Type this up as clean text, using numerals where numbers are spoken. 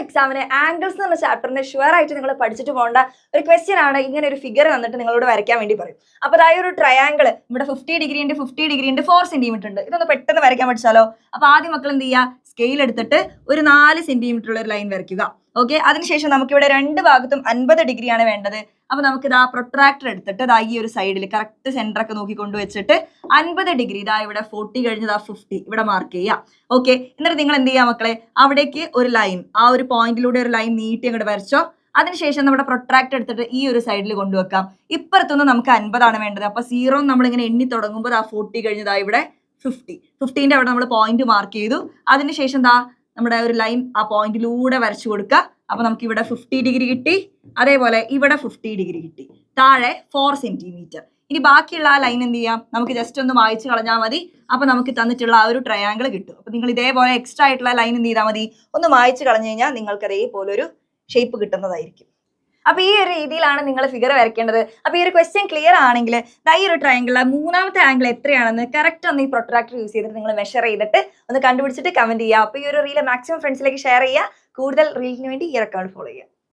Exam angles എന്ന ചാപ്റ്ററിന് sure ആയിട്ട് നിങ്ങൾ പഠിച്ചിട്ട് പോകേണ്ട ഒരു ക്വസ്റ്റ്യൻ ആണ്. ഇങ്ങനെ ഒരു ഫിഗർ തന്നിട്ട് നിങ്ങളോട് വരയ്ക്കാൻ വേണ്ടി പറയും. അപ്പോൾ അതായത് ഒരു ട്രയാങ്കിൾ ഇവിടെ 50 ഡിഗ്രി ഉണ്ട്, 50 ഡിഗ്രി ഉണ്ട്, 4 സെന്റിമീറ്റർ ഉണ്ട്. ഇതൊന്ന് പെട്ടെന്ന് വരയ്ക്കാൻ പഠിച്ചാലോ? അപ്പോൾ ആദ്യം മക്കൾ എന്ത് ചെയ്യുക, സ്കെയിൽ എടുത്തിട്ട് ഒരു 4 സെന്റിമീറ്റർ ഉള്ള ഒരു ലൈൻ വരയ്ക്കുക. ഓക്കെ, അതിനുശേഷം നമുക്കിവിടെ രണ്ട് ഭാഗത്തും 50 ഡിഗ്രിയാണ് വേണ്ടത്. അപ്പൊ നമുക്ക് ഇതാ പ്രൊട്രാക്ടർ എടുത്തിട്ട് ഇതാ ഈ ഒരു സൈഡിൽ കറക്റ്റ് സെന്റർ ഒക്കെ നോക്കി കൊണ്ടുവച്ചിട്ട് 50 ഡിഗ്രി ഇതാ ഇവിടെ 40 കഴിഞ്ഞതാ 50 ഇവിടെ മാർക്ക് ചെയ്യുക. ഓക്കെ, എന്നിട്ട് നിങ്ങൾ എന്ത് ചെയ്യുക മക്കളെ, അവിടേക്ക് ഒരു ലൈൻ, ആ ഒരു പോയിന്റിലൂടെ ഒരു ലൈൻ നീട്ടി അങ്ങോട്ട് വരച്ചോ. അതിനുശേഷം നമ്മുടെ പ്രൊട്രാക്ടർ എടുത്തിട്ട് ഈ ഒരു സൈഡിൽ കൊണ്ടുവെക്കാം. ഇപ്പുറത്തുനിന്ന് നമുക്ക് 50 ആണ് വേണ്ടത്. അപ്പൊ 0 നമ്മളിങ്ങനെ എണ്ണി തുടങ്ങുമ്പോൾ ആ 40 കഴിഞ്ഞതാ ഇവിടെ 50. 50ന്റെ അവിടെ നമ്മൾ പോയിന്റ് മാർക്ക് ചെയ്തു. അതിനുശേഷം എന്താ നമ്മുടെ ഒരു ലൈൻ ആ പോയിന്റിലൂടെ വരച്ചു കൊടുക്കുക. അപ്പൊ നമുക്ക് ഇവിടെ 50 ഡിഗ്രി കിട്ടി. അതേപോലെ ഇവിടെ 50 ഡിഗ്രി കിട്ടി. താഴെ 4 സെന്റിമീറ്റർ. ഇനി ബാക്കിയുള്ള ആ ലൈൻ എന്ത് ചെയ്യാം, നമുക്ക് ജസ്റ്റ് ഒന്ന് വായിച്ചു കളഞ്ഞാൽ മതി. അപ്പൊ നമുക്ക് തന്നിട്ടുള്ള ആ ഒരു ട്രയാങ്കിൾ കിട്ടും. അപ്പൊ നിങ്ങൾ ഇതേപോലെ എക്സ്ട്രാ ആയിട്ടുള്ള ലൈൻ എന്ത് ചെയ്താൽ മതി, ഒന്ന് വായിച്ചു കളഞ്ഞു കഴിഞ്ഞാൽ നിങ്ങൾക്ക് അതേപോലെ ഒരു ഷേപ്പ് കിട്ടുന്നതായിരിക്കും. അപ്പൊ ഈ ഒരു രീതിയിലാണ് നിങ്ങൾ ഫിഗർ വരയ്ക്കേണ്ടത്. അപ്പൊ ഈ ഒരു ക്വസ്റ്റ്യൻ ക്ലിയർ ആണെങ്കിൽ ഈ ഒരു ട്രയാങ്കിളിലെ മൂന്നാമത്തെ ആംഗിൾ എത്രയാണെന്ന് കറക്റ്റ് ഒന്ന് ഈ പ്രൊട്രാക്ടർ യൂസ് ചെയ്തിട്ട് നിങ്ങൾ മെഷർ ചെയ്തിട്ട് ഒന്ന് കണ്ടുപിടിച്ചിട്ട് കമന്റ് ചെയ്യുക. അപ്പൊ ഈ ഒരു റീൽ മാക്സിമം ഫ്രണ്ട്സിലേക്ക് ഷെയർ ചെയ്യുക. കൂടുതൽ റീലിന് വേണ്ടി ഈ അക്കൗണ്ട് ഫോളോ ചെയ്യുക.